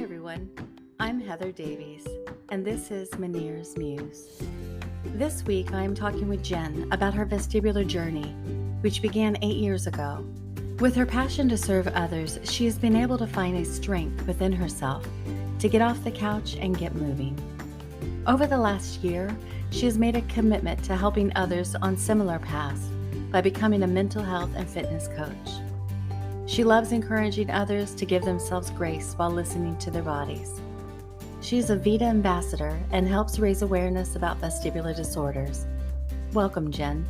everyone. I'm Heather Davies, and this is Manier's Muse. This week, I am talking with Jen about her vestibular journey, which began 8 years ago. With her passion to serve others, she has been able to find a strength within herself to get off the couch and get moving. Over the last year, she has made a commitment to helping others on similar paths by becoming a mental health and fitness coach. She loves encouraging others to give themselves grace while listening to their bodies. She is a VeDA Ambassador and helps raise awareness about vestibular disorders. Welcome, Jen.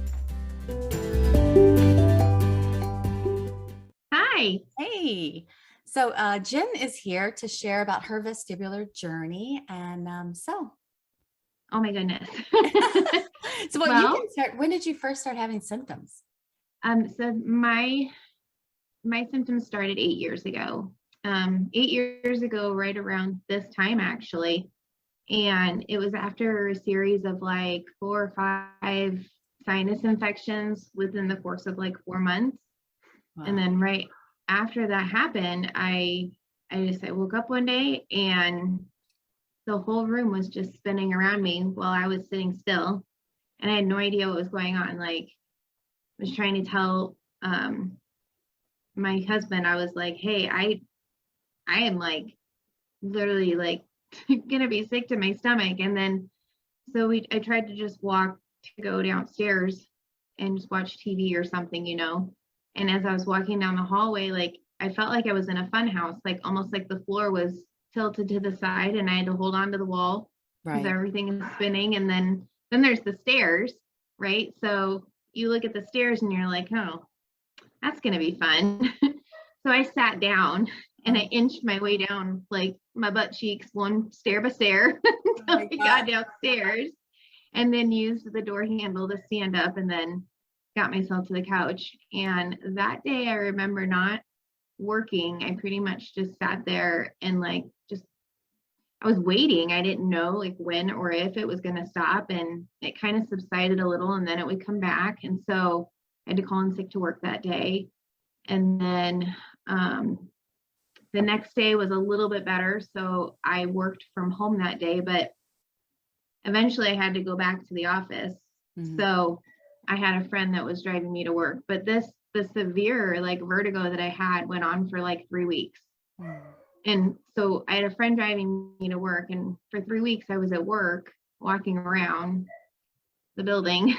Hi. Hey. So Jen is here to share about her vestibular journey. And Oh my goodness. So when did you first start having symptoms? So my symptoms started 8 years ago. 8 years ago, right around this time, actually. And it was after a series of like 4 or 5 sinus infections within the course of like 4 months. Wow. And then right after that happened, I woke up one day and the whole room was just spinning around me while I was sitting still. And I had no idea what was going on. Like, I was trying to tell my husband, I was like, hey, I am like literally like gonna be sick to my stomach. And then I tried to just walk to go downstairs and just watch TV or something, and as I was walking down the hallway, like I felt like I was in a fun house, like almost like the floor was tilted to the side and I had to hold on to the wall because everything is spinning. And then there's the stairs, right? So you look at the stairs and you're like, oh, that's going to be fun. So I sat down and I inched my way down, like my butt cheeks, one stair by stair until I got downstairs, and then used the door handle to stand up and then got myself to the couch. And that day I remember not working. I pretty much just sat there and I was waiting. I didn't know like when or if it was going to stop, and it kind of subsided a little and then it would come back. And so I had to call in sick to work that day. And then the next day was a little bit better. So I worked from home that day, but eventually I had to go back to the office. Mm-hmm. So I had a friend that was driving me to work, but the severe like vertigo that I had went on for like 3 weeks. Mm-hmm. And so I had a friend driving me to work, and for 3 weeks I was at work walking around the building,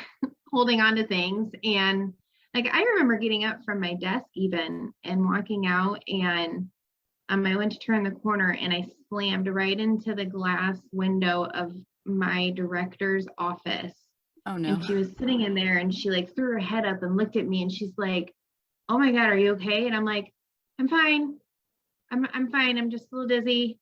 holding on to things. And like, I remember getting up from my desk even and walking out, and I went to turn the corner and I slammed right into the glass window of my director's office. Oh no. And she was sitting in there and she like threw her head up and looked at me and she's like, oh my God, are you okay? And I'm like, I'm fine. I'm fine. I'm just a little dizzy.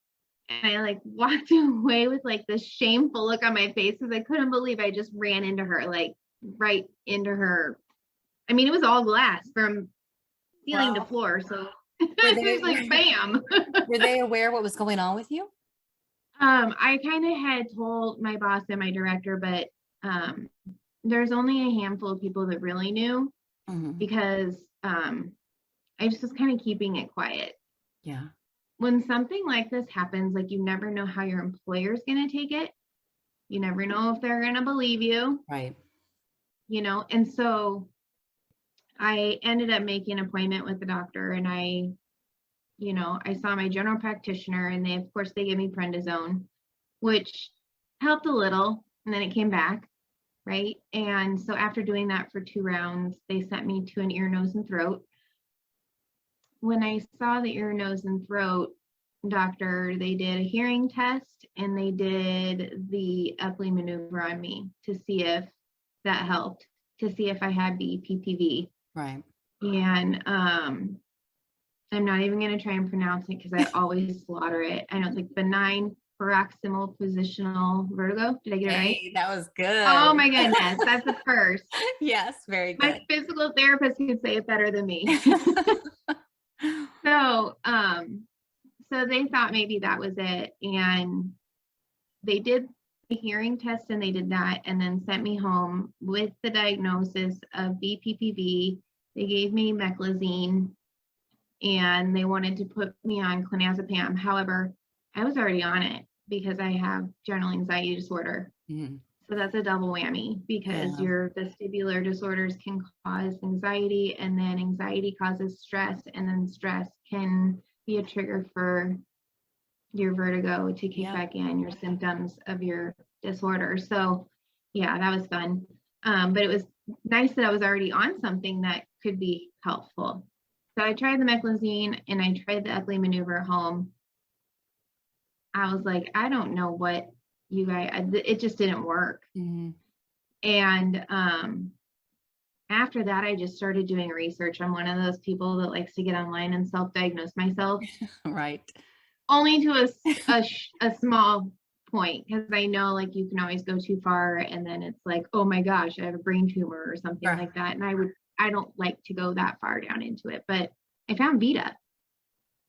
And I like walked away with like this shameful look on my face because I couldn't believe I just ran into her, like right into her. I mean, it was all glass from ceiling to floor. So it was like, bam. Were they aware what was going on with you? I kind of had told my boss and my director, but there's only a handful of people that really knew. Mm-hmm. Because I just was kind of keeping it quiet. Yeah. When something like this happens, like you never know how your employer's going to take it. You never know if they're going to believe you. Right. And so I ended up making an appointment with the doctor, and I saw my general practitioner, and they gave me prednisone, which helped a little, and then it came back. Right. And so after doing that for 2 rounds, they sent me to an ear, nose, and throat. When I saw the ear, nose, and throat doctor, they did a hearing test and they did the Epley maneuver on me to see if that helped, to see if I had BPPV. Right. And I'm not even going to try and pronounce it because I always slaughter it. I know it's like benign paroxysmal positional vertigo. Did I get it right? That was good. Oh my goodness. That's the first. Yes. Very good. My physical therapist could say it better than me. So they thought maybe that was it. And they did the hearing test and they did that and then sent me home with the diagnosis of BPPV. They gave me meclizine and they wanted to put me on clonazepam. However, I was already on it because I have general anxiety disorder. Mhm. So that's a double whammy because Yeah. your vestibular disorders can cause anxiety, and then anxiety causes stress, and then stress can be a trigger for your vertigo to kick Yeah. back in, your symptoms of your disorder. So yeah, that was fun. But it was nice that I was already on something that could be helpful. So I tried the meclizine and I tried the Epley maneuver at home. I was like, I don't know what you guys, it just didn't work. Mhm. And after that, I just started doing research. I'm one of those people that likes to get online and self-diagnose myself, Right. only to a small point, because I know like you can always go too far, and then it's like, oh my gosh, I have a brain tumor or something Right. like that. And I don't like to go that far down into it. But I found VeDA,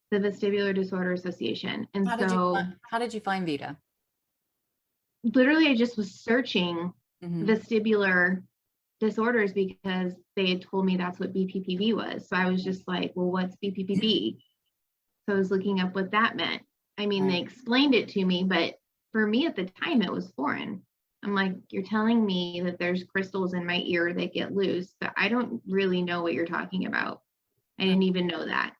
the Vestibular Disorders Association, and How did you find VeDA? literally I just was searching Mhm. vestibular disorders because they had told me that's what BPPV was. So I was just like, well, what's BPPV? So I was looking up what that meant. I mean, they Right. explained it to me, but for me at the time, it was foreign. I'm like, you're telling me that there's crystals in my ear that get loose, but I don't really know what you're talking about. I didn't even know that,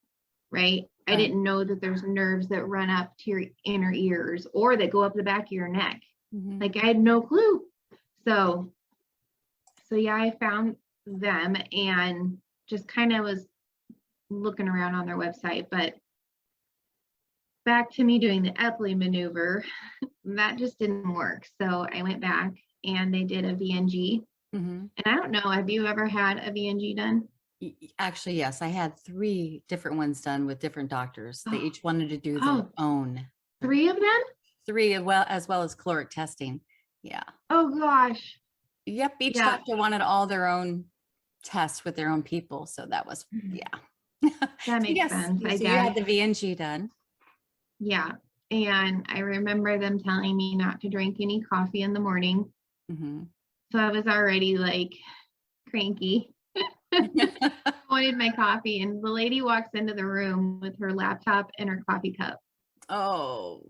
right? I Right. didn't know that there's nerves that run up to your inner ears or that go up the back of your neck. Mhm. Like I had no clue. So yeah, I found them and just kind of was looking around on their website. But back to me doing the Epley maneuver, that just didn't work. So I went back and they did a VNG. Mhm. And I don't know, have you ever had a VNG done? Actually, yes, I had 3 different ones done with different doctors. They Oh, each wanted to do their oh, own. 3 of them? 3 as well as caloric testing. Yeah. Oh gosh. Yep, each Yeah. doctor wanted all their own tests with their own people, so that was yeah. That So makes yes, sense, I so you guess. had the VNG done. Yeah. And I remember them telling me not to drink any coffee in the morning. Mhm. So I was already like cranky. Wanted my coffee, and the lady walks into the room with her laptop and her coffee cup. Oh.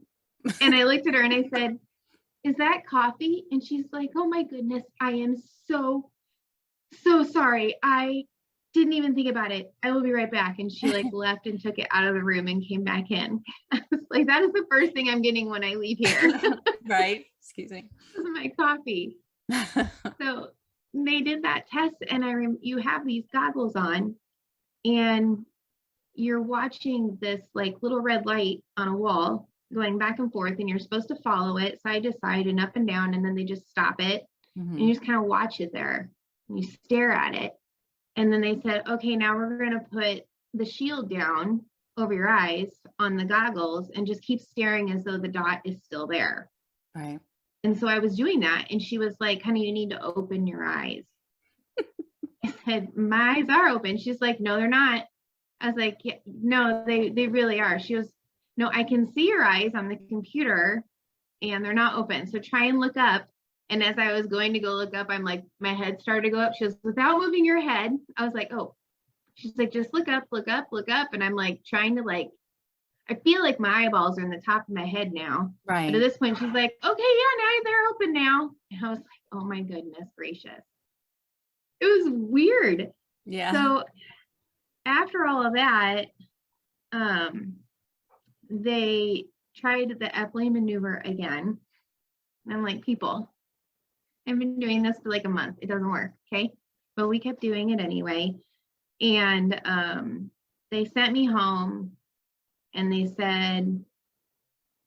And I looked at her and I said, "Is that coffee?" And she's like, "Oh my goodness, I am so sorry. I didn't even think about it. I will be right back." And she like left and took it out of the room and came back in. I was like, that is the first thing I'm getting when I leave here. Right? Excuse me. This is my coffee. So they did that test, and you have these goggles on, and you're watching this like little red light on a wall going back and forth, and you're supposed to follow it side to side and up and down, and then they just stop it, and you Mhm. just kind of watch it there and you stare at it. And then they said, okay, now we're going to put the shield down over your eyes on the goggles and just keep staring as though the dot is still there. Right. And so I was doing that, and she was like, honey, you need to open your eyes. I said, my eyes are open. She's like, no, they're not. I was like, yeah, no, they really are. She was, no, I can see your eyes on the computer and they're not open. So try and look up. And as I was going to go look up, I'm like, my head started to go up. She was, without moving your head. I was like, oh, she's like, just look up, look up, look up. And I'm like, trying to like, I feel like my eyeballs are in the top of my head now. But at Right. this point, she's like, okay, yeah, now they're open now. And I was like, oh my goodness gracious. It was weird. Yeah. So after all of that, they tried the Epley maneuver again. And I'm like, people, I've been doing this for like a month. It doesn't work. Okay. But we kept doing it anyway. And they sent me home and they said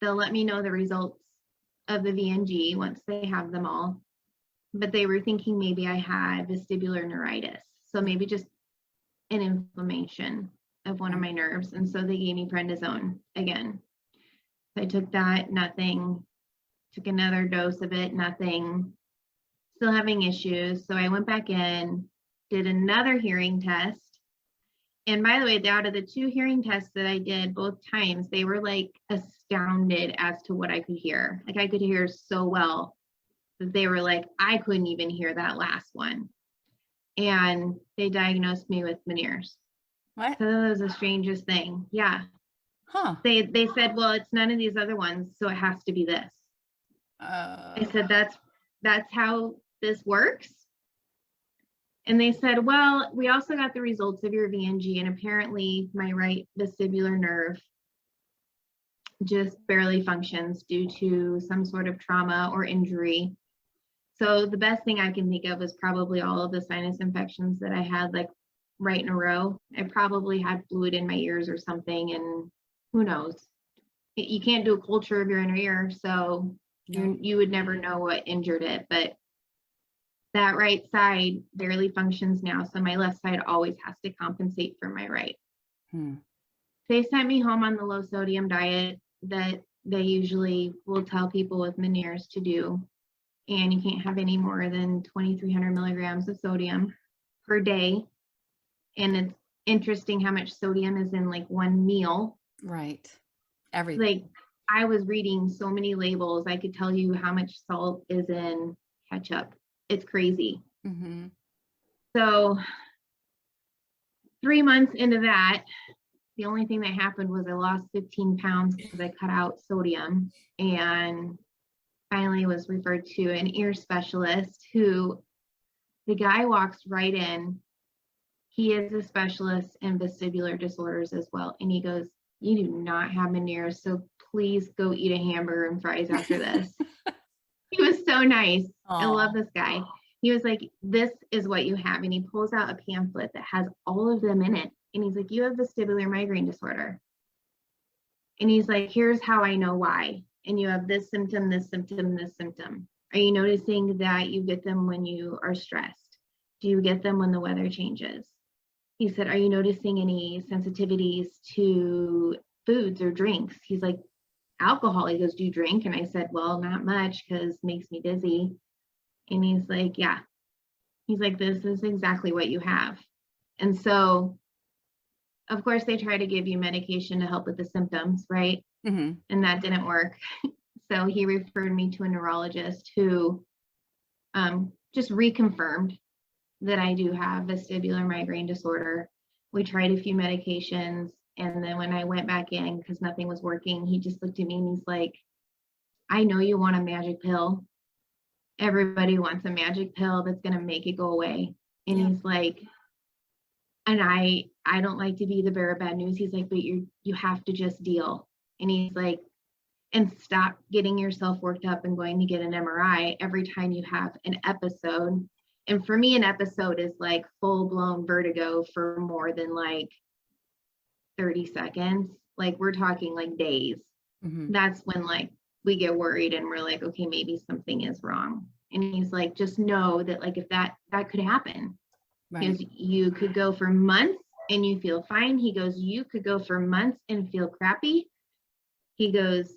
they'll let me know the results of the VNG once they have them all. But they were thinking maybe I had vestibular neuritis. So maybe just an inflammation of one of my nerves. And so they gave me prednisone again. So I took that, nothing. Took another dose of it, nothing. Still having issues. So I went back in, did another hearing test. And by the way, out of the 2 hearing tests that I did both times, they were like astounded as to what I could hear. Like I could hear so well that they were like, I couldn't even hear that last one. And they diagnosed me with Meniere's. What? So that was the strangest thing. Yeah. Huh. They said, well, it's none of these other ones, so it has to be this. I said, that's how this works. And they said, well, we also got the results of your VNG, and apparently my right vestibular nerve just barely functions due to some sort of trauma or injury. So the best thing I can think of is probably all of the sinus infections that I had, like right in a row. I probably had fluid in my ears or something, and who knows? You can't do a culture of your inner ear, so you would never know what injured it. But that right side barely functions now, so my left side always has to compensate for my right. They sent me home on the low sodium diet that they usually will tell people with Meniere's to do. And you can't have any more than 2,300 milligrams of sodium per day. And it's interesting how much sodium is in like one meal. Right. Everything. Like I was reading so many labels, I could tell you how much salt is in ketchup. It's crazy. So 3 months into that, the only thing that happened was I lost 15 pounds because I cut out sodium, and finally was referred to an ear specialist who, the guy walks right in. He is a specialist in vestibular disorders as well. And he goes, you do not have Meniere's, so please go eat a hamburger and fries after this. He was so nice. Aww. I love this guy. He was like, this is what you have. And he pulls out a pamphlet that has all of them in it. And he's like, you have vestibular migraine disorder. And he's like, here's how I know why. And you have this symptom, this symptom, this symptom. Are you noticing that you get them when you are stressed? Do you get them when the weather changes? He said, are you noticing any sensitivities to foods or drinks? He's like, alcohol. He goes, do you drink? And I said, well, not much because it makes me dizzy. And he's like, yeah. He's like, this is exactly what you have. And so, of course, they try to give you medication to help with the symptoms, right? And that didn't work. So he referred me to a neurologist who just reconfirmed that I do have vestibular migraine disorder. We tried a few medications. And then when I went back in, because nothing was working, he just looked at me and he's like, I know you want a magic pill. Everybody wants a magic pill that's going to make it go away. And he's like, and I don't like to be the bearer of bad news. He's like, but you have to just deal. And he's like, and stop getting yourself worked up and going to get an MRI every time you have an episode. And for me, an episode is like full-blown vertigo for more than like 30 seconds. Like we're talking like days. That's when like we get worried and we're like, okay, maybe something is wrong. And he's like, just know that like if that could happen. Because you could go for months and you feel fine. He goes, you could go for months and feel crappy. He goes,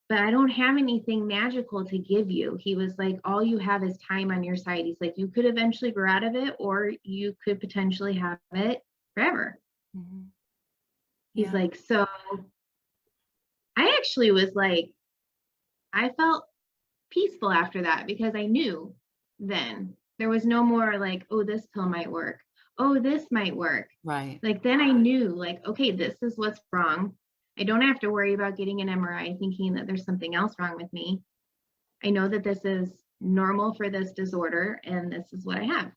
but I don't have anything magical to give you. He was like, all you have is time on your side. He's like, you could eventually grow out of it, or you could potentially have it forever. He's like, so I actually was like, I felt peaceful after that because I knew then there was no more like, oh, this pill might work. Oh, this might work. Right. Like then I knew like, okay, this is what's wrong. I don't have to worry about getting an MRI thinking that there's something else wrong with me. I know that this is normal for this disorder and this is what I have.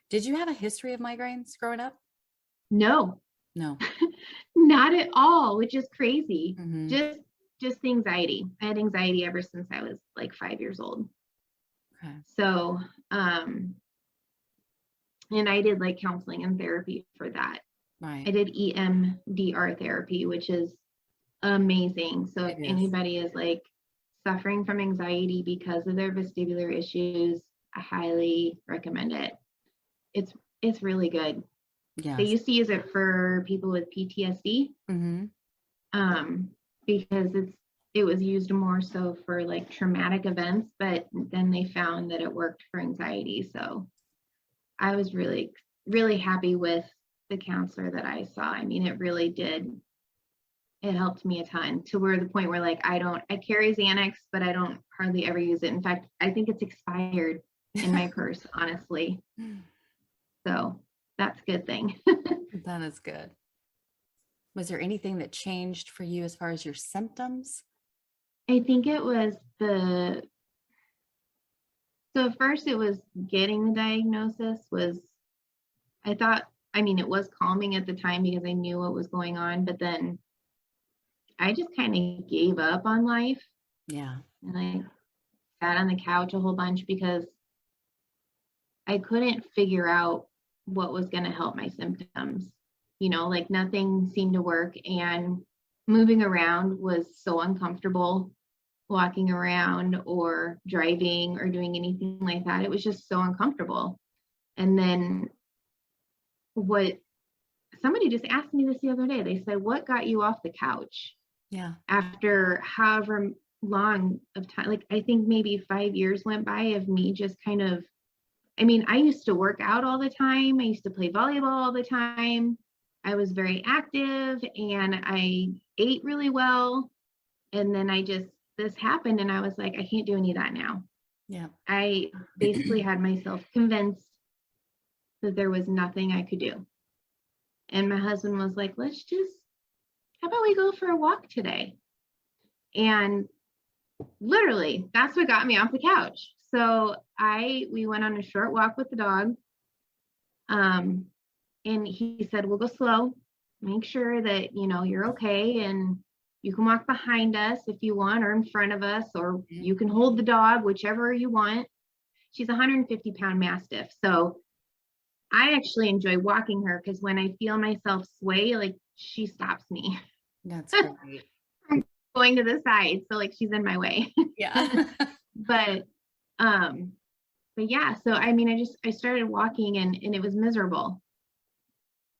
Did you have a history of migraines growing up? No. Not at all, which is crazy. Just anxiety. I had anxiety ever since I was like 5 years old. Okay. So, and I did like counseling and therapy for that. Right. I did EMDR therapy, which is amazing. So if anybody is like suffering from anxiety because of their vestibular issues, I highly recommend it. It's really good. Yeah. They used to use it for people with PTSD. Because it was used more so for like traumatic events, but then they found that it worked for anxiety. So I was really, really happy with the counselor that I saw. I mean, it really did. It helped me a ton to where the point where like, I carry Xanax, but I don't hardly ever use it. In fact, I think it's expired in my purse, honestly. So that's a good thing. That is good. Was there anything that changed for you as far as your symptoms? I think it was so first it was getting the diagnosis was, I thought, I mean, it was calming at the time because I knew what was going on, but then I just kind of gave up on life. Yeah. And I sat on the couch a whole bunch because I couldn't figure out what was going to help my symptoms. Like nothing seemed to work, and moving around was so uncomfortable. Walking around or driving or doing anything like that, it was just so uncomfortable. And then somebody just asked me this the other day. They said, what got you off the couch? Yeah. After however long of time, like I think maybe 5 years went by of me just kind of, I mean, I used to work out all the time. I used to play volleyball all the time. I was very active and I ate really well. And then this happened and I was like, I can't do any of that now. Yeah. I basically had myself convinced that there was nothing I could do. And my husband was like, how about we go for a walk today? And literally, that's what got me off the couch. So we went on a short walk with the dog. And he said, we'll go slow, make sure that, you're okay. And you can walk behind us if you want, or in front of us, or you can hold the dog, whichever you want. She's a 150-pound Mastiff. So I actually enjoy walking her because when I feel myself sway, like she stops me. That's great. I'm going to the side. So like she's in my way. Yeah. But yeah, so I mean, I started walking and it was miserable.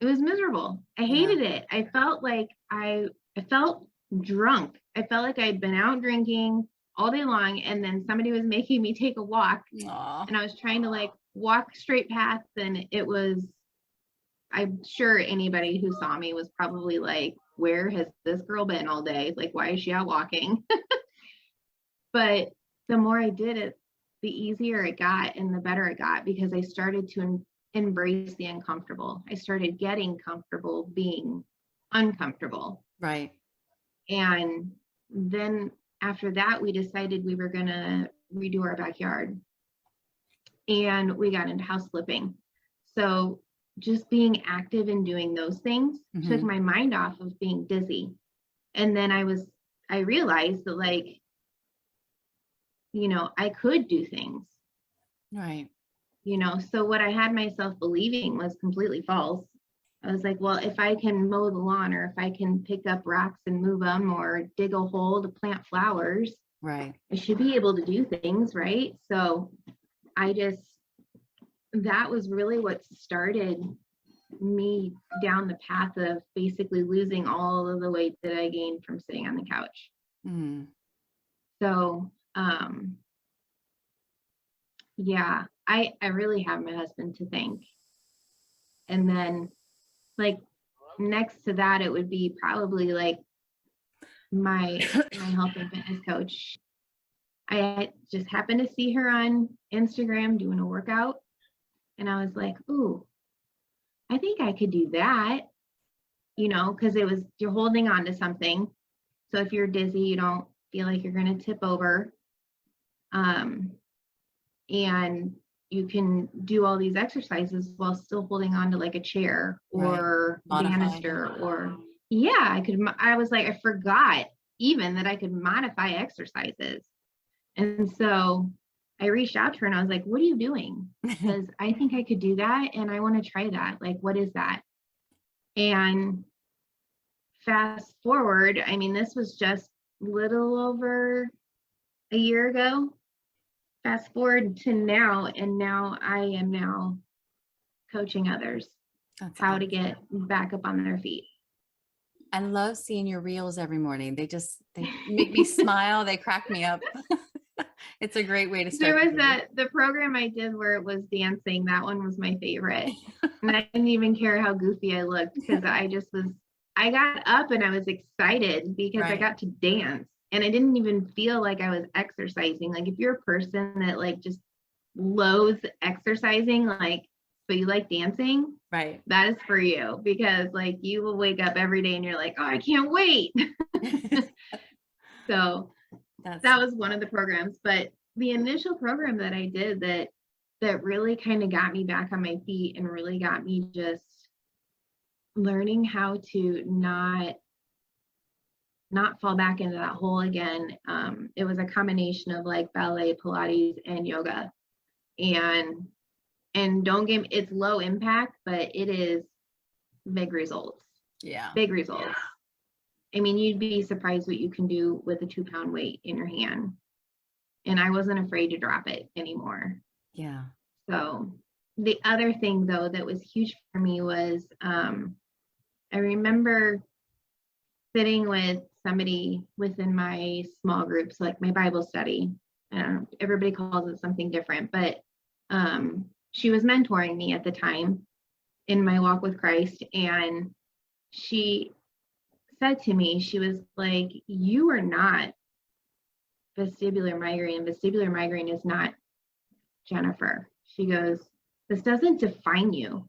It was miserable. I hated it. I felt like I felt drunk. I felt like I'd been out drinking all day long, and then somebody was making me take a walk. Aww. And I was trying to like walk straight paths, and I'm sure anybody who saw me was probably like, where has this girl been all day? Like, why is she out walking? But the more I did it, the easier it got and the better it got, because I started to embrace the uncomfortable. I started getting comfortable being uncomfortable. Right. And then after that, we decided we were going to redo our backyard, and we got into house flipping. So just being active and doing those things took my mind off of being dizzy. And then I realized that, like, I could do things. Right. So what I had myself believing was completely false. I was like, well, if I can mow the lawn, or if I can pick up rocks and move them, or dig a hole to plant flowers, right, I should be able to do things, right? So that was really what started me down the path of basically losing all of the weight that I gained from sitting on the couch. So, yeah, I really have my husband to thank. And then, like, next to that, it would be probably like my health and fitness coach. I just happened to see her on Instagram doing a workout, and I was like, ooh, I think I could do that, because you're holding on to something. So if you're dizzy, you don't feel like you're going to tip over. And you can do all these exercises while still holding on to like a chair or banister, or I was like, I forgot even that I could modify exercises. And so I reached out to her and I was like, what are you doing? Because I think I could do that. And I want to try that. Like, what is that? And fast forward, I mean, this was just little over a year ago. Fast forward to now, and now I am now coaching others how to get back up on their feet. I love seeing your reels every morning. They make me smile. They crack me up. It's a great way to start. There was the program I did where it was dancing. That one was my favorite. And I didn't even care how goofy I looked, because I got up and I was excited because I got to dance. And I didn't even feel like I was exercising. Like, if you're a person that like just loathes exercising, like, but you like dancing, Right. that is for you, because like you will wake up every day and you're like, oh, I can't wait. So that was one of the programs. But the initial program that I did that really kind of got me back on my feet and really got me just learning how to not fall back into that hole again. It was a combination of like ballet, Pilates, and yoga. And don't get me, it's low impact, but it is big results. Yeah. Big results. Yeah. I mean, you'd be surprised what you can do with a 2-pound weight in your hand. And I wasn't afraid to drop it anymore. Yeah. So the other thing though that was huge for me was I remember sitting with somebody within my small groups, like my Bible study. Everybody calls it something different, but she was mentoring me at the time in my walk with Christ. And she said to me, she was like, you are not vestibular migraine. Vestibular migraine is not Jennifer. She goes, this doesn't define you.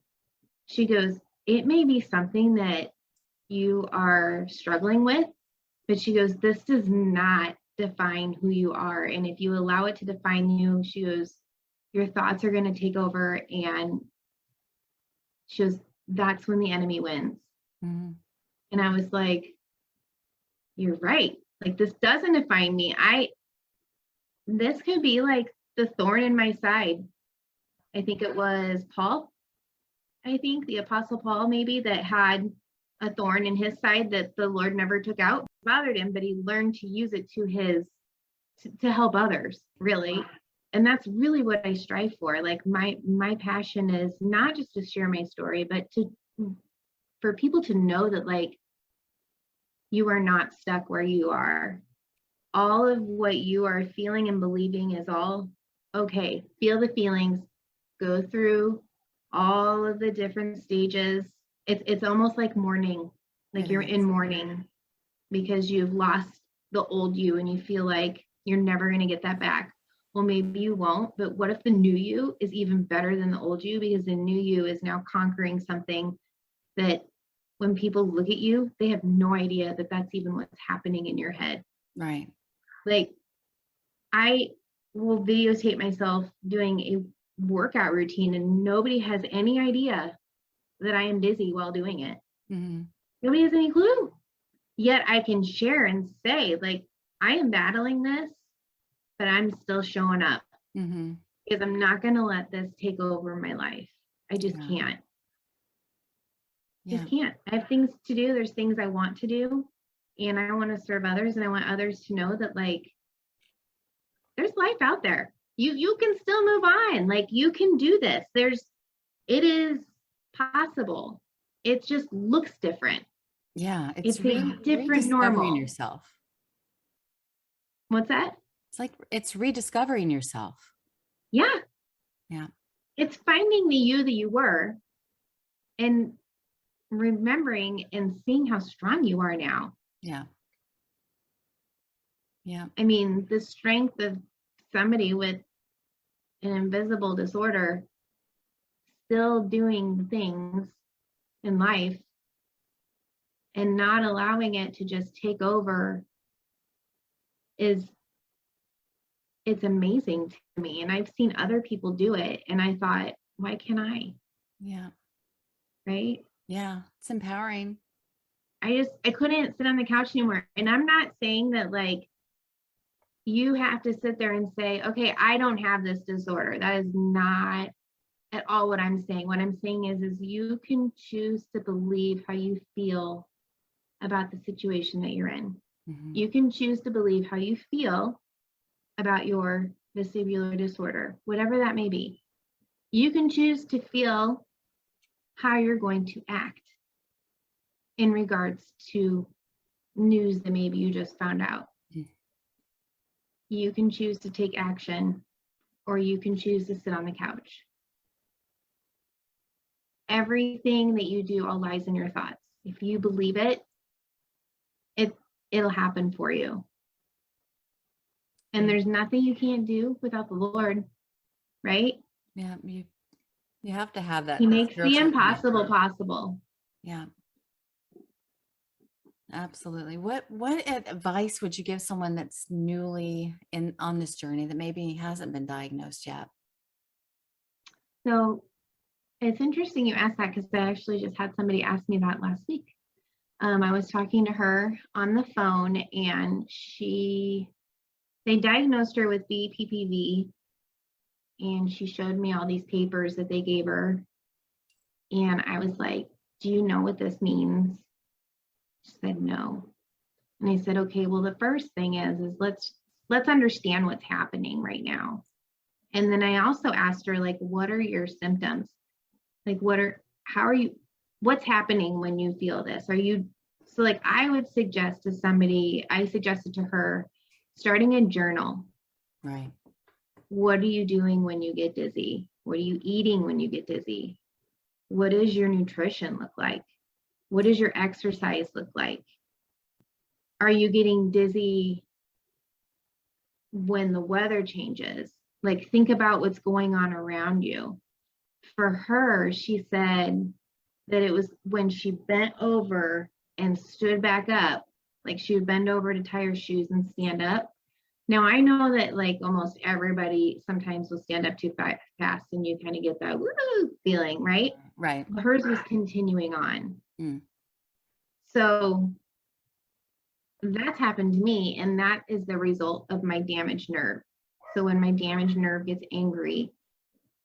She goes, it may be something that you are struggling with, but she goes, this does not define who you are. And if you allow it to define you, she goes, your thoughts are going to take over. And she goes, that's when the enemy wins. Mm-hmm. And I was like, you're right. Like, this doesn't define me. This could be like the thorn in my side. I think it was Paul. I think the Apostle Paul, maybe, that had a thorn in his side that the Lord never took out. It bothered him, but he learned to use it to help others, really. And that's really what I strive for. Like my passion is not just to share my story, but for people to know that like you are not stuck where you are. All of what you are feeling and believing is all okay. Feel the feelings, go through all of the different stages. It's almost like mourning, like you're in mourning because you've lost the old you and you feel like you're never going to get that back. Well, maybe you won't, but what if the new you is even better than the old you, because the new you is now conquering something that when people look at you, they have no idea that that's even what's happening in your head. Right. Like I will videotape myself doing a workout routine and nobody has any idea that I am busy while doing it. Mm-hmm. Nobody has any clue. Yet I can share and say, like, I am battling this, but I'm still showing up because I'm not going to let this take over my life. I just can't. Just can't. I have things to do. There's things I want to do, and I want to serve others, and I want others to know that, like, there's life out there. You can still move on. Like, you can do this. It is possible. It just looks different. Yeah, it's a different normal. Yourself. What's that? It's like it's rediscovering yourself. Yeah. Yeah. It's finding the you that you were and remembering and seeing how strong you are now. Yeah. Yeah. I mean, the strength of somebody with an invisible disorder still doing things in life and not allowing it to just take over it's amazing to me. And I've seen other people do it and I thought, why can't I? Yeah. Right? Yeah. It's empowering. I couldn't sit on the couch anymore. And I'm not saying that like you have to sit there and say, okay, I don't have this disorder. That is not at all what I'm saying. What I'm saying is you can choose to believe how you feel about the situation that you're in. Mm-hmm. You can choose to believe how you feel about your vestibular disorder, whatever that may be. You can choose to feel how you're going to act in regards to news that maybe you just found out. Mm-hmm. You can choose to take action, or you can choose to sit on the couch. Everything that you do all lies in your thoughts. If you believe it, it'll happen for you. And there's nothing you can't do without the Lord, right? Yeah, You have to have that He makes the spiritual impossible connection. possible. Yeah, absolutely. What advice would you give someone that's newly on this journey that maybe hasn't been diagnosed yet? So it's interesting you asked that because I actually just had somebody ask me that last week. I was talking to her on the phone and they diagnosed her with BPPV, and she showed me all these papers that they gave her. And I was like, do you know what this means? She said, no. And I said, okay, well, the first thing is let's understand what's happening right now. And then I also asked her, like, what are your symptoms? Like, what's happening when you feel this? So like, I would suggest to somebody, I suggested to her starting a journal. Right. What are you doing when you get dizzy? What are you eating when you get dizzy? What does your nutrition look like? What does your exercise look like? Are you getting dizzy when the weather changes? Like, think about what's going on around you. For her, she said that it was when she bent over and stood back up, like she would bend over to tie her shoes and stand up. Now, I know that like almost everybody sometimes will stand up too fast and you kind of get that woo feeling, right? Right. But hers was continuing on. Mm. So that's happened to me, and that is the result of my damaged nerve. So when my damaged nerve gets angry,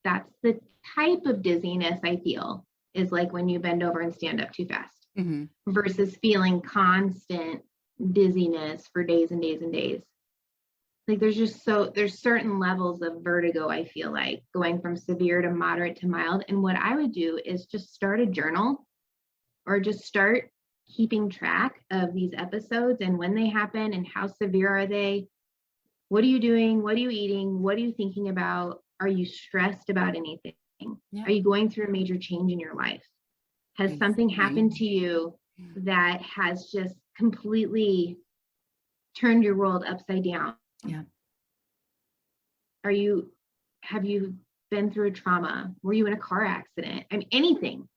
that's the type of dizziness I feel, is like when you bend over and stand up too fast, versus feeling constant dizziness for days and days and days. Like there's certain levels of vertigo, I feel like, going from severe to moderate to mild. And what I would do is just start a journal, or just start keeping track of these episodes and when they happen and how severe are they. What are you doing? What are you eating? What are you thinking about? Are you stressed about anything? Yeah. Are you going through a major change in your life? Has something happened to you that has just completely turned your world upside down? Yeah. Have you been through a trauma? Were you in a car accident? I mean, anything.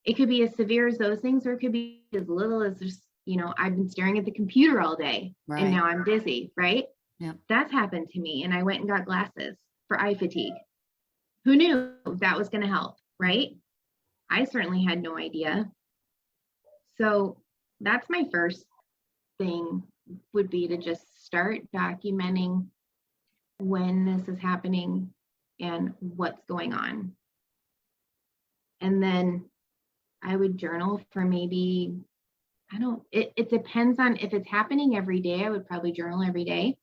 It could be as severe as those things, or it could be as little as just, I've been staring at the computer all day and now I'm dizzy, right? Yeah. That's happened to me. And I went and got glasses for eye fatigue. Who knew that was going to help, right? I certainly had no idea. So that's my first thing, would be to just start documenting when this is happening and what's going on. And then I would journal for maybe, it depends on if it's happening every day. I would probably journal every day.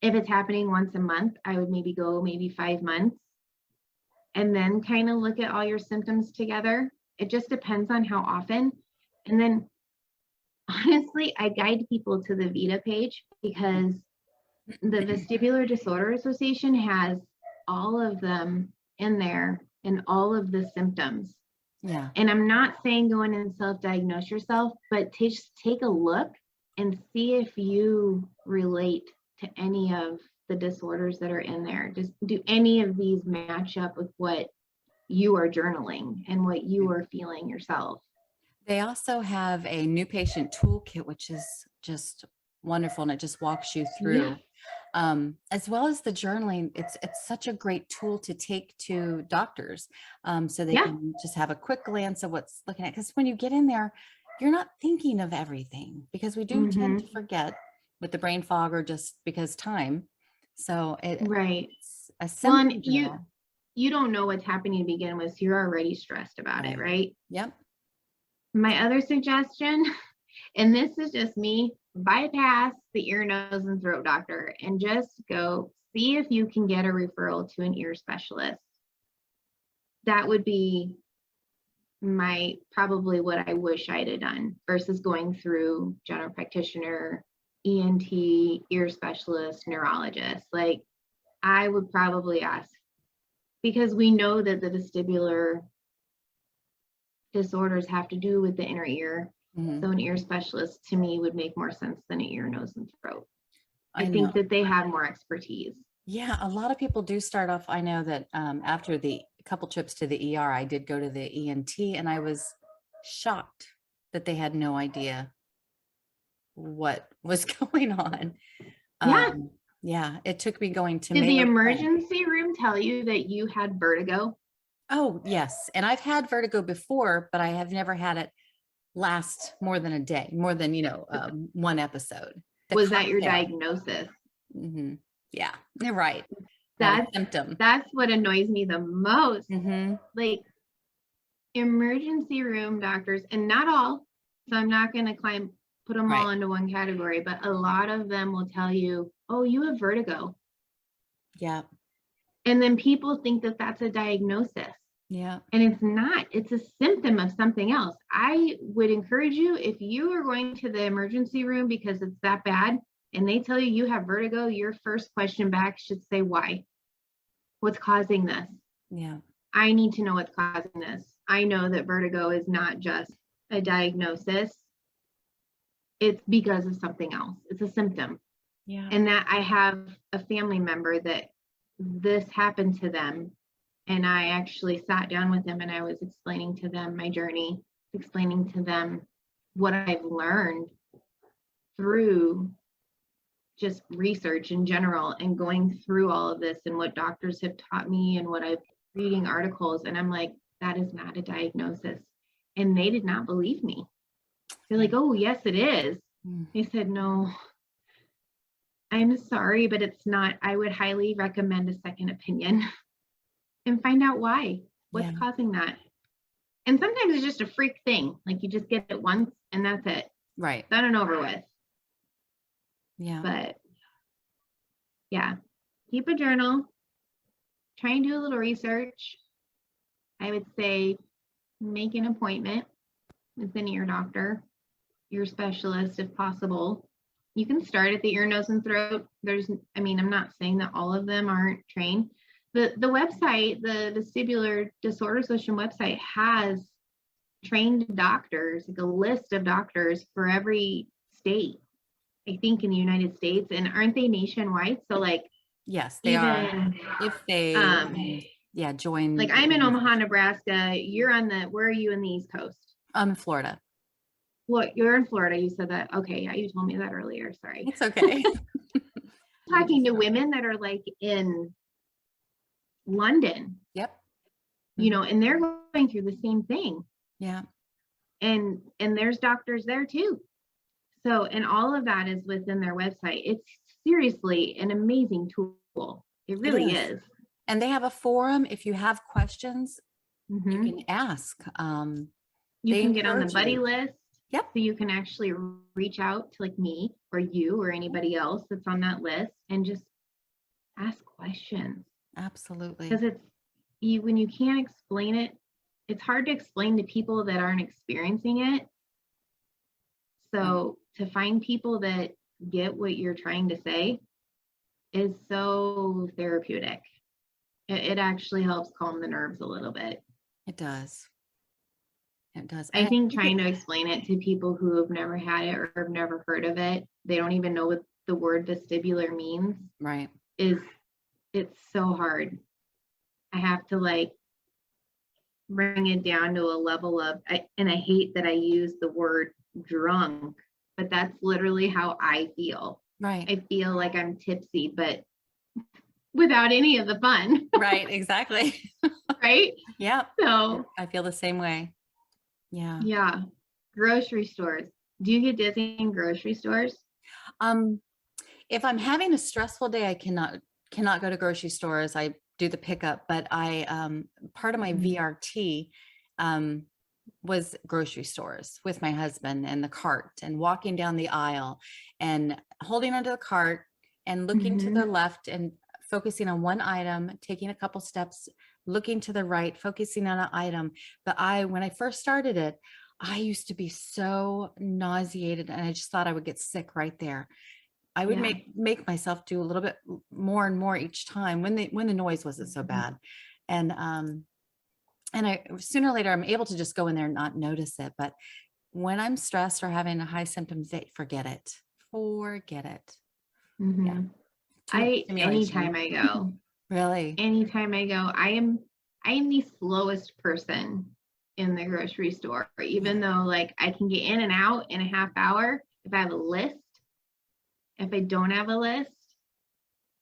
If it's happening once a month, I would maybe go 5 months, and then kind of look at all your symptoms together. It just depends on how often. And then honestly, I guide people to the VeDA page, because the Vestibular Disorders Association has all of them in there and all of the symptoms. Yeah. And I'm not saying go in and self-diagnose yourself, but just take a look and see if you relate to any of the disorders that are in there. Just do any of these match up with what you are journaling and what you are feeling yourself? They also have a new patient toolkit, which is just wonderful, and it just walks you through. As well as the journaling. It's such a great tool to take to doctors, so they can just have a quick glance of what's looking at. Because when you get in there, you're not thinking of everything, because we do tend to forget with the brain fog, or just because time. So it's a simple journal. You don't know what's happening to begin with, so you're already stressed about it, right? Yep. My other suggestion, and this is just me, bypass the ear, nose, and throat doctor and just go see if you can get a referral to an ear specialist. That would be probably what I wish I'd have done, versus going through general practitioner, ENT, ear specialist, neurologist. Like, I would probably ask, because we know that the vestibular disorders have to do with the inner ear. So an ear specialist to me would make more sense than an ear, nose, and throat. I think that they have more expertise. Yeah, a lot of people do start off. I know that after the couple trips to the ER, I did go to the ENT and I was shocked that they had no idea what was going on. Yeah. Um, yeah, it took me going to Did the Mayo Clinic. emergency room tell you that you had vertigo? Oh, yes. And I've had vertigo before, but I have never had it last more than a day, more than, one episode. The Was that your cocktail. diagnosis? Hmm. Yeah, you're right. Not a That's symptom. that's what annoys me the most. Hmm. Like emergency room doctors, and not all, so I'm not going to put them all Right. into one category, but a lot of them will tell you, oh, you have vertigo. Yeah. And then people think that that's a diagnosis. Yeah. And it's not, it's a symptom of something else. I would encourage you, if you are going to the emergency room because it's that bad and they tell you you have vertigo, your first question back should say, why? What's causing this? Yeah. I need to know what's causing this. I know that vertigo is not just a diagnosis, it's because of something else. It's a symptom. Yeah. And that I have a family member that this happened to them. And I actually sat down with them and I was explaining to them my journey, explaining to them what I've learned through just research in general and going through all of this and what doctors have taught me and what I've reading articles. And I'm like, that is not a diagnosis. And they did not believe me. They're like, oh, yes, it is. They said, no, I'm sorry, but it's not. I would highly recommend a second opinion and find out why. What's causing that? And sometimes it's just a freak thing. Like you just get it once and that's it. Right. Done and over with. Yeah. But yeah, keep a journal. Try and do a little research. I would say make an appointment with an ear doctor, ear specialist if possible. You can start at the ear, nose, and throat. I'm not saying that all of them aren't trained. The website, the Vestibular Disorders Association website has trained doctors, like a list of doctors for every state, I think, in the United States. And aren't they nationwide? So like, yes, they are. If they join. Like I'm in Omaha, Nebraska. You're where are you in the East Coast? I'm in Florida. Well, you're in Florida. You said that. Okay. Yeah, you told me that earlier. Sorry. It's okay. Talking to women that are like in London. Yep. And they're going through the same thing. Yeah. And there's doctors there too. So, and all of that is within their website. It's seriously an amazing tool. It really is. And they have a forum. If you have questions, you Mm-hmm. can ask. You can get on the buddy list. Yep. So you can actually reach out to like me or you or anybody else that's on that list and just ask questions. Absolutely. Because when you can't explain it, it's hard to explain to people that aren't experiencing it. So to find people that get what you're trying to say is so therapeutic. It actually helps calm the nerves a little bit. It does. It does. I think trying to explain it to people who have never had it or have never heard of it, they don't even know what the word vestibular means. Right. It's so hard. I have to like bring it down to a level of, and I hate that I use the word drunk, but that's literally how I feel. Right. I feel like I'm tipsy, but without any of the fun. Right. Exactly. Right. Yeah. So I feel the same way. Yeah. Yeah. Grocery stores. Do you get dizzy in grocery stores? If I'm having a stressful day, I cannot go to grocery stores. I do the pickup, but I part of my VRT was grocery stores with my husband and the cart and walking down the aisle and holding onto the cart and looking to the left and focusing on one item, taking a couple steps, looking to the right, focusing on an item. But when I first started it, I used to be so nauseated and I just thought I would get sick right there. I would make myself do a little bit more and more each time when the noise wasn't so bad. And I sooner or later I'm able to just go in there and not notice it. But when I'm stressed or having a high symptoms day, forget it. Mm-hmm. Yeah. Too much stimulation. Anytime I go, Really? anytime I go, I am the slowest person in the grocery store, even though like I can get in and out in a half hour. If I have a list, if I don't have a list,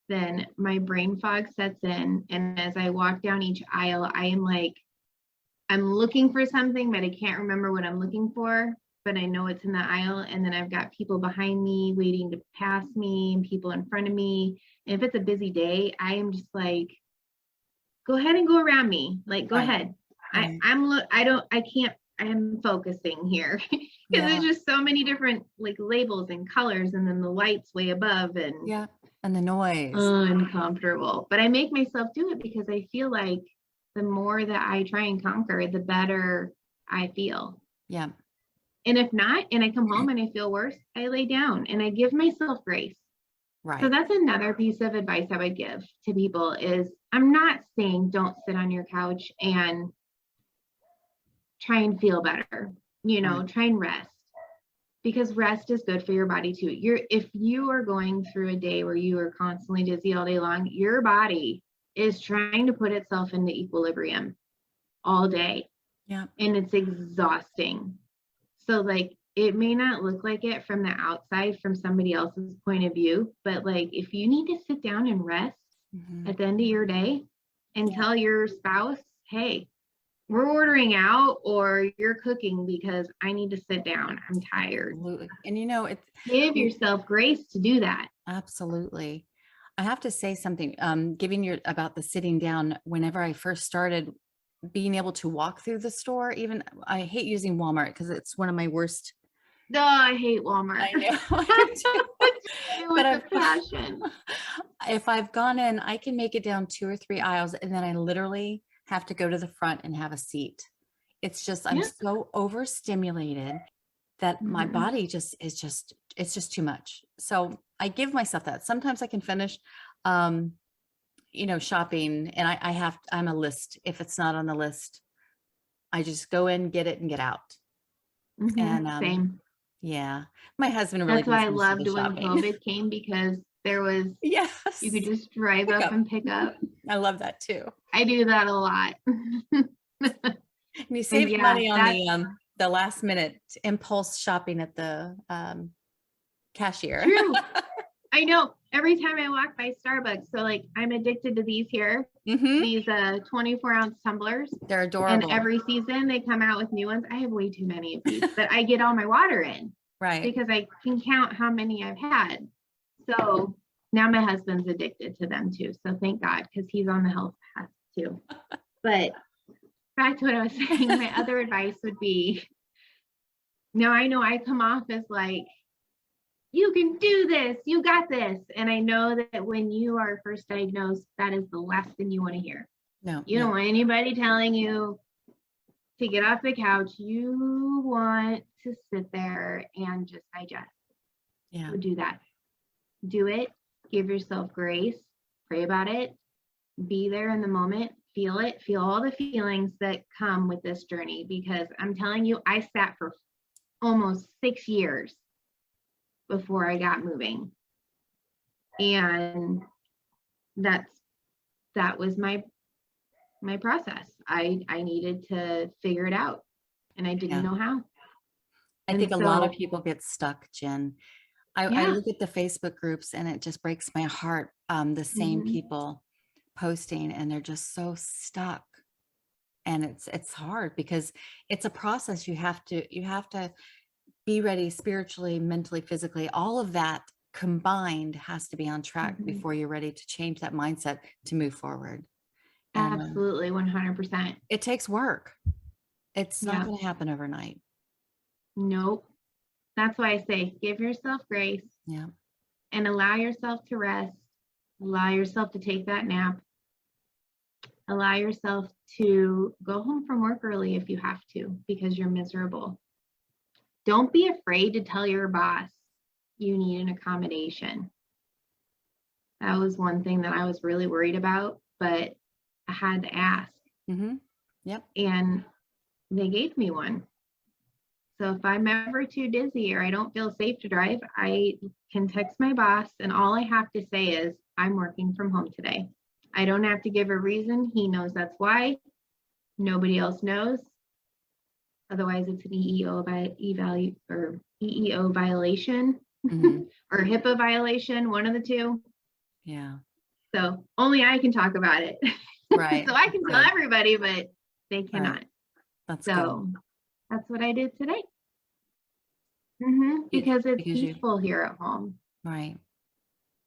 then my brain fog sets in. And as I walk down each aisle, I am like, I'm looking for something, but I can't remember what I'm looking for, but I know it's in the aisle. And then I've got people behind me waiting to pass me and people in front of me. And if it's a busy day, I am just like, go ahead and go around me. Like, go ahead. I am focusing here because there's just so many different like labels and colors and then the lights way above and and the noise. Uncomfortable. But I make myself do it because I feel like the more that I try and conquer, the better I feel. Yeah. And if not, and I come home and I feel worse, I lay down and I give myself grace. Right. So that's another piece of advice I would give to people is I'm not saying don't sit on your couch and try and feel better, try and rest, because rest is good for your body too. If you are going through a day where you are constantly dizzy all day long, your body is trying to put itself into equilibrium all day. Yeah. And it's exhausting. So like, it may not look like it from the outside, from somebody else's point of view, but like, if you need to sit down and rest at the end of your day and tell your spouse, hey, we're ordering out or you're cooking because I need to sit down. I'm tired. Absolutely. And give yourself grace to do that. Absolutely. I have to say something, about the sitting down. Whenever I first started being able to walk through the store, even I hate using Walmart because it's one of my worst. No, I hate Walmart. I know. But a passion. If I've gone in, I can make it down 2 or 3 aisles and then I literally have to go to the front and have a seat. It's just, I'm so overstimulated that my body it's just too much. So I give myself that. Sometimes I can finish, shopping and I'm a list. If it's not on the list, I just go in, get it and get out. And same. Yeah. My husband really. That's why I loved when COVID came because there was, you could just drive up and pick up. I love that too. I do that a lot. And you save money on the last minute impulse shopping at the cashier. True. I know. Every time I walk by Starbucks, so like I'm addicted to these here, these 24-ounce tumblers. They're adorable. And every season they come out with new ones. I have way too many of these, but I get all my water in. Right. Because I can count how many I've had. So now my husband's addicted to them too. So thank God, because he's on the health path too. But back to what I was saying, my other advice would be, now I know I come off as like, you can do this, you got this. And I know that when you are first diagnosed, that is the last thing you want to hear. No. You don't want anybody telling you to get off the couch. You want to sit there and just digest. Yeah. So do that. Do it. Give yourself grace. Pray about it. Be there in the moment. Feel it. Feel all the feelings that come with this journey, because I'm telling you, I sat for almost 6 years before I got moving. And that was my process. I needed to figure it out and I didn't know how. I think a lot of people get stuck, Jen. I look at the Facebook groups and it just breaks my heart. The same people posting and they're just so stuck. And it's hard because it's a process. You have to be ready spiritually, mentally, physically. All of that combined has to be on track before you're ready to change that mindset to move forward. And, absolutely, 100%. It takes work. It's not going to happen overnight. Nope. That's why I say give yourself grace. Yeah. And allow yourself to rest. Allow yourself to take that nap. Allow yourself to go home from work early if you have to, because you're miserable. Don't be afraid to tell your boss you need an accommodation. That was one thing that I was really worried about, but I had to ask. Yep. And they gave me one. So if I'm ever too dizzy or I don't feel safe to drive, I can text my boss and all I have to say is, I'm working from home today. I don't have to give a reason. He knows that's why. Nobody else knows. Otherwise, it's an EEO violation or HIPAA violation, one of the two. Yeah. So only I can talk about it. Right. So I can tell everybody, but they cannot. Right. That's so good. That's what I did today. Because it's peaceful here at home. Right.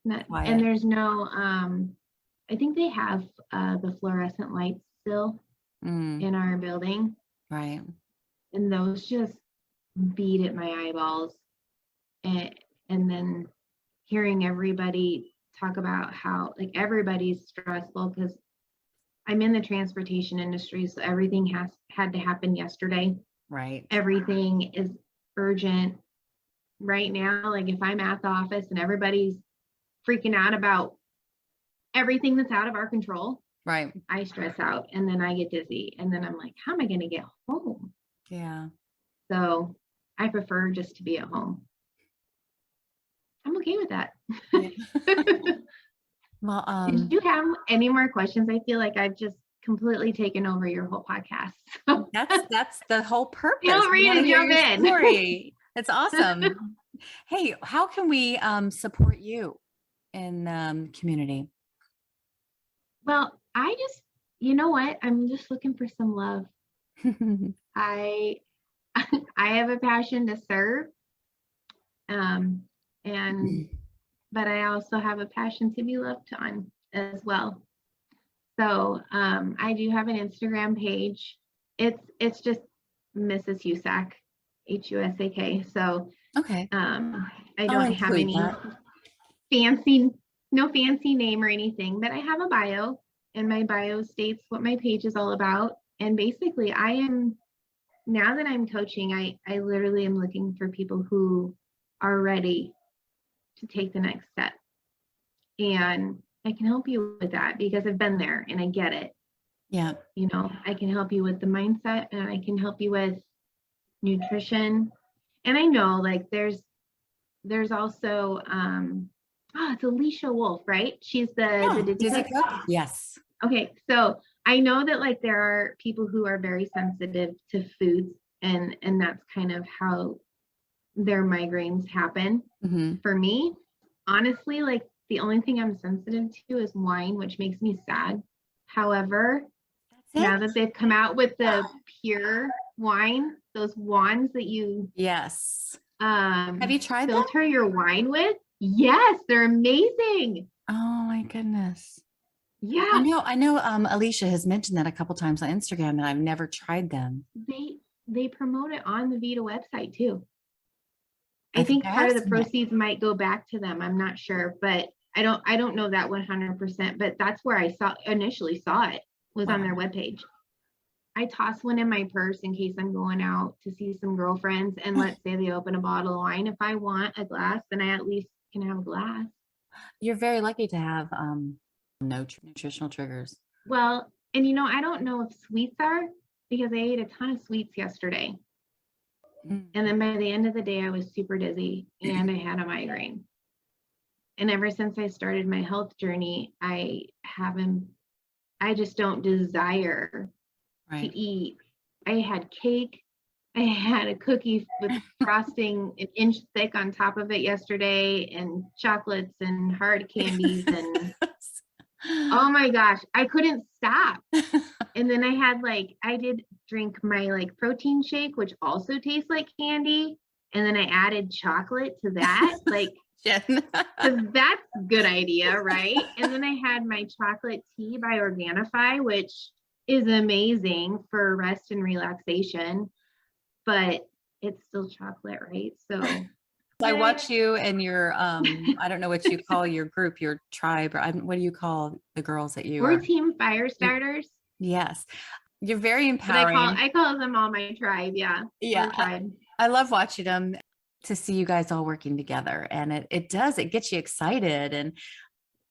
And there's no, I think they have the fluorescent lights still in our building. Right. And those just beat at my eyeballs. And then hearing everybody talk about how like everybody's stressful because I'm in the transportation industry, so everything had to happen yesterday. Right. Everything is urgent right now. Like if I'm at the office and everybody's freaking out about everything that's out of our control, right, I stress out and then I get dizzy and then I'm like, how am I going to get home? Yeah. So I prefer just to be at home. I'm okay with that. Yeah. Well, did you have any more questions? I feel like I've just completely taken over your whole podcast. So. That's the whole purpose. Feel free to jump in. Story. It's awesome. Hey, how can we support you in community? Well, you know what? I'm just looking for some love. I have a passion to serve. But I also have a passion to be loved on as well. So I do have an Instagram page. It's just Mrs. Husak, Husak. So okay. I don't have any fancy name or anything, but I have a bio, and my bio states what my page is all about. And basically now that I'm coaching, I literally am looking for people who are ready to take the next step. And I can help you with that because I've been there and I get it. Yeah. You know, I can help you with the mindset and I can help you with nutrition. And I know like there's also it's Alicia Wolf, right? She's the Dizzy Cook? Yes. Okay. So I know that like there are people who are very sensitive to foods and that's kind of how their migraines happen. For me, honestly, like the only thing I'm sensitive to is wine, which makes me sad. However, now that they've come out with the pure wine, those wands that you have you tried filter your wine with? Yes, they're amazing. Oh my goodness. Yeah. I know Alicia has mentioned that a couple times on Instagram and I've never tried them. They promote it on the VeDA website too. I think part of the proceeds might go back to them. I'm not sure, but I don't know that 100%, but that's where I initially saw it was on their webpage. I toss one in my purse in case I'm going out to see some girlfriends and let's say they open a bottle of wine. If I want a glass, then I at least can have a glass. You're very lucky to have no nutritional triggers. Well, and you know, I don't know if sweets are because I ate a ton of sweets yesterday. And then by the end of the day, I was super dizzy and I had a migraine. And ever since I started my health journey, I just don't desire to eat. I had cake. I had a cookie with frosting an inch thick on top of it yesterday and chocolates and hard candies and oh my gosh, I couldn't stop. And then I did drink my protein shake, which also tastes like candy. And then I added chocolate to that. That's a good idea, right? And then I had my chocolate tea by Organifi, which is amazing for rest and relaxation, but it's still chocolate, right? So I watch you and your I don't know what you call your group, your tribe, or what do you call the girls that you We're Team Fire Starters. Yes. You're very empowering. I call them all my tribe. Yeah. Tribe. I love watching them to see you guys all working together. And it gets you excited. And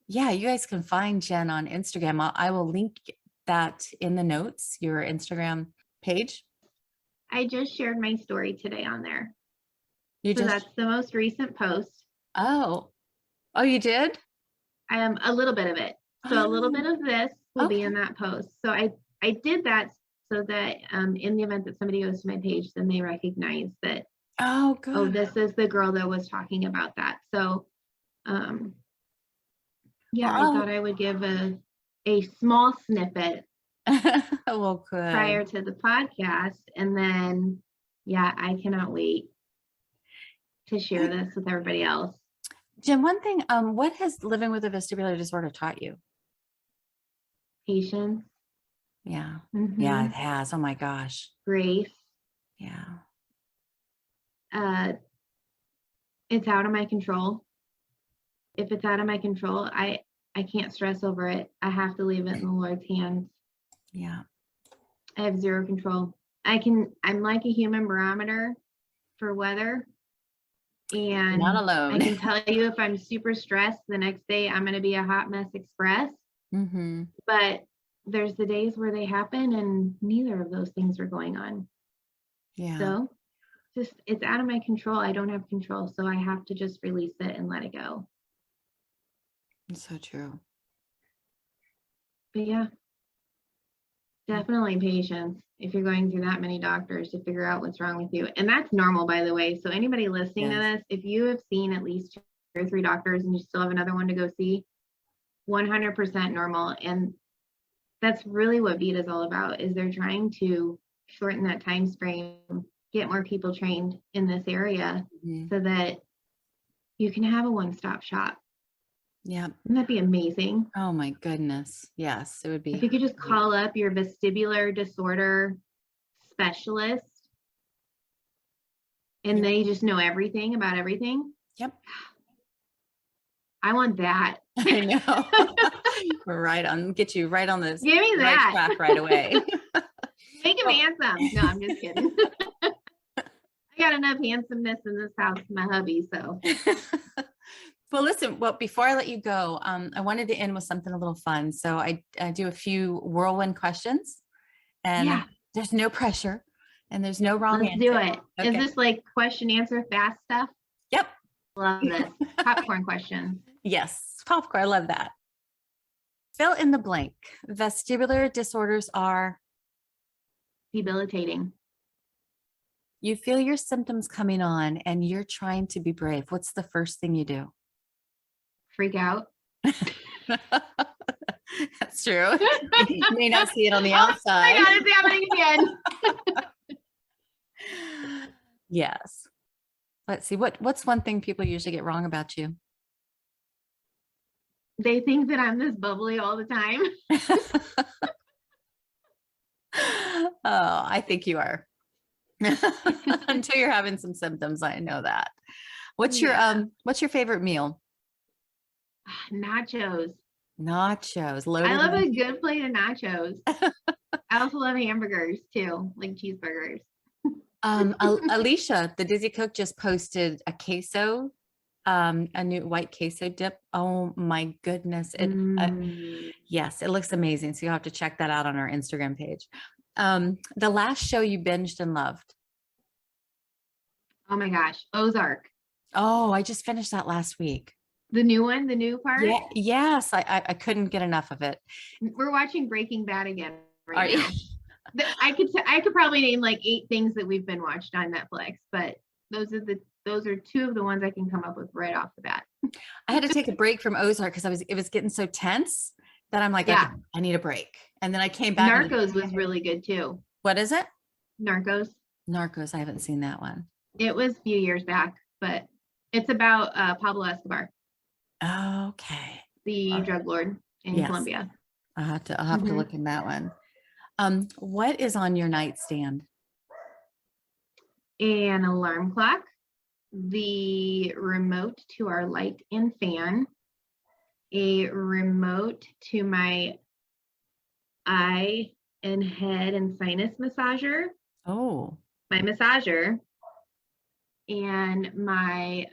yeah, you guys can find Jen on Instagram. I will link that in the notes, your Instagram page. I just shared my story today on there. That's the most recent post. Oh, you did? A little bit of it. So a little bit of this will be in that post. So I did that so that in the event that somebody goes to my page, then they recognize that, Oh, good. oh, this is the girl that was talking about that. So yeah, I thought I would give a small snippet well, good. prior to the podcast. And then, yeah, I cannot wait to share this with everybody else. Jen, one thing, what has living with a vestibular disorder taught you? Patience. Yeah. Mm-hmm. Yeah, it has. Oh my gosh. Grace. Yeah. It's out of my control. If it's out of my control, I can't stress over it. I have to leave it in the Lord's hands. Yeah. I have zero control. I'm like a human barometer for weather. And not alone. I can tell you if I'm super stressed, the next day I'm going to be a hot mess express. Mm-hmm. But there's the days where they happen and neither of those things are going on. Yeah. So just, it's out of my control. I don't have control. So I have to just release it and let it go. It's so true. But yeah, definitely patience if you're going through that many doctors to figure out what's wrong with you. And that's normal, by the way. So anybody listening to this, if you have seen at least 2 or 3 doctors and you still have another one to go see, 100% normal. And that's really what VeDA is all about, is they're trying to shorten that time frame, get more people trained in this area so that you can have a one-stop shop. Yeah. Wouldn't that be amazing? Oh my goodness. Yes, it would be. If you could just call up your vestibular disorder specialist and they just know everything about everything. Yep. I want that. I know. We're right on, get you right on this. Give me that. Track right away. Make him handsome. No, I'm just kidding. I got enough handsomeness in this house, my hubby, so. Well, listen, before I let you go, I wanted to end with something a little fun. So I do a few whirlwind questions and there's no pressure and there's no wrong answer. Let's do it. Okay. Is this like question, answer, fast stuff? Yep. Love this. Popcorn question. Yes. Popcorn. I love that. Fill in the blank. Vestibular disorders are debilitating. You feel your symptoms coming on and you're trying to be brave. What's the first thing you do? Freak out. That's true. You may not see it on the outside. I got it's happening again. Yes. Let's see. What's one thing people usually get wrong about you? They think that I'm this bubbly all the time. Oh, I think you are. Until you're having some symptoms, I know that. What's your favorite meal? Nachos. Nachos. I love a good plate of nachos. I also love hamburgers too, like cheeseburgers. Alicia, the Dizzy Cook, just posted a queso, a new white queso dip. Oh my goodness. Yes, it looks amazing. So you'll have to check that out on our Instagram page. The last show you binged and loved? Oh my gosh, Ozark. Oh, I just finished that last week. The new one, the new part? Yeah, yes, I couldn't get enough of it. We're watching Breaking Bad again right now. I could probably name like 8 things that we've been watched on Netflix, but those are 2 of the ones I can come up with right off the bat. I had to take a break from Ozark because it was getting so tense that I'm like, okay, I need a break. And then I came back. Narcos was really good too. What is it? Narcos. I haven't seen that one. It was a few years back, but it's about Pablo Escobar. Okay. The drug lord in Colombia. I'll have to look in that one. What is on your nightstand? An alarm clock, the remote to our light and fan, a remote to my eye and head and sinus massager. Oh. My massager, and my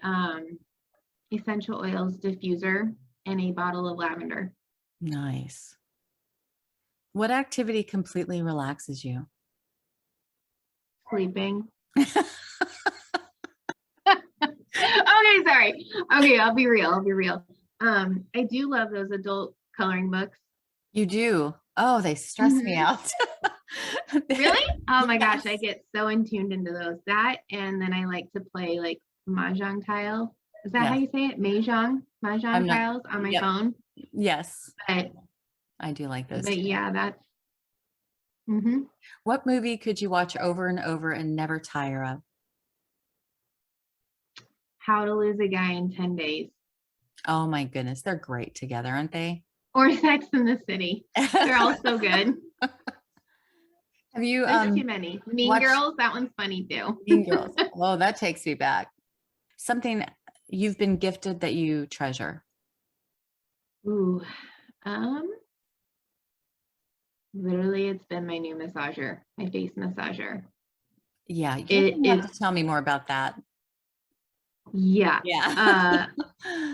essential oils diffuser, and a bottle of lavender. Nice. What activity completely relaxes you? Sleeping. Okay, sorry. Okay, I'll be real. I do love those adult coloring books. You do? Oh, they stress me Mhm. out. Really? Oh my gosh, I Yes. get so in tuned into those. That and then I like to play like mahjong tile. Is that how Yes. you say it? Mahjong I'm not. tiles on my Yep. phone. Yes. But I do like those but too. yeah, that's hmm What movie could you watch over and over and never tire of? How to Lose a Guy in 10 Days Oh my goodness, they're great together, aren't they? or Sex in the City. They're all so good. Have you There's too many. Mean watched Girls, that one's funny too. Mean Girls? Oh, that takes me back. Something you've been gifted that you treasure. Ooh, um, literally, it's been my new massager, my face massager. Yeah, you're gonna have It's to tell me more about that. yeah. Yeah.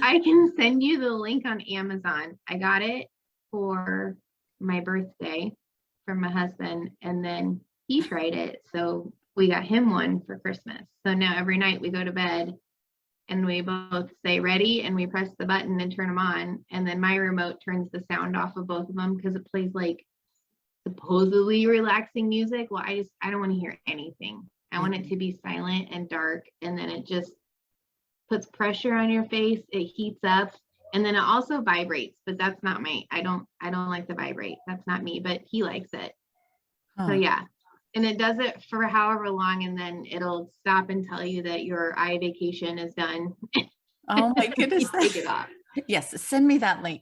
I can send you the link on Amazon. I got it for my birthday from my husband, and then he tried it, so we got him one for Christmas. So now every night we go to bed and we both say ready, and we press the button and turn them on, and then my remote turns the sound off of both of them because it plays like supposedly relaxing music. Well, I don't want to hear anything. I want it to be silent and dark, and then it just puts pressure on your face, it heats up, and then it also vibrates, but that's not I don't like the vibrate. That's not me, but he likes it. So Huh. yeah. And it does it for however long, and then it'll stop and tell you that your eye vacation is done. Oh my goodness. You take it off. Yes, send me that link.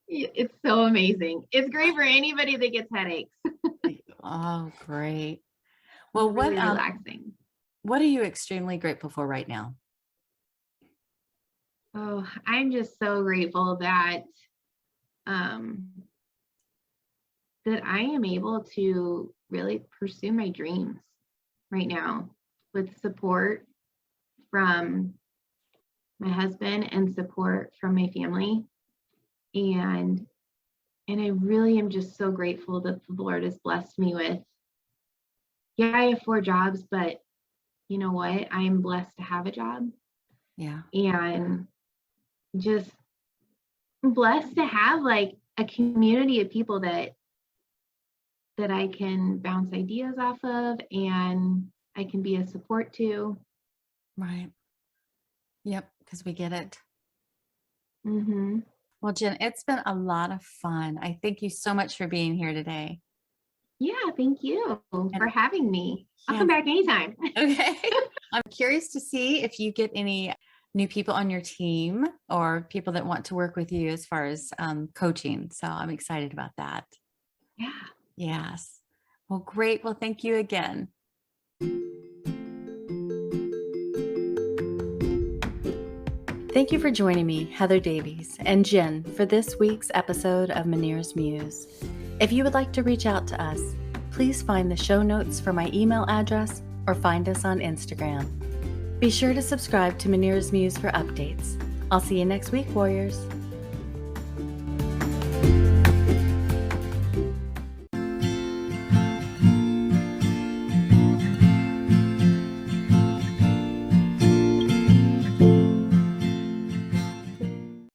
It's so amazing. It's great for anybody that gets headaches. Oh, great. Well, Really relaxing. what are you extremely grateful for right now? Oh, I'm just so grateful that um that I am able to really pursue my dreams right now with support from my husband and support from my family. And I really am just so grateful that the Lord has blessed me with, yeah, I have 4 jobs, but you know what? I am blessed to have a job Yeah. and just blessed to have like a community of people that I can bounce ideas off of and I can be a support to. Right. Yep, because we get it. hmm Well, Jen, it's been a lot of fun. I thank you so much for being here today. Yeah, thank you for And having me. I'll come yes, back anytime. okay. I'm curious to see if you get any new people on your team or people that want to work with you as far as coaching. So I'm excited about that. Yeah. Yes. Well, great. Well, thank you again. Thank you for joining me, Heather Davies, and Jen for this week's episode of Meniere's Muse. If you would like to reach out to us, please find the show notes for my email address or find us on Instagram. Be sure to subscribe to Meniere's Muse for updates. I'll see you next week, Warriors.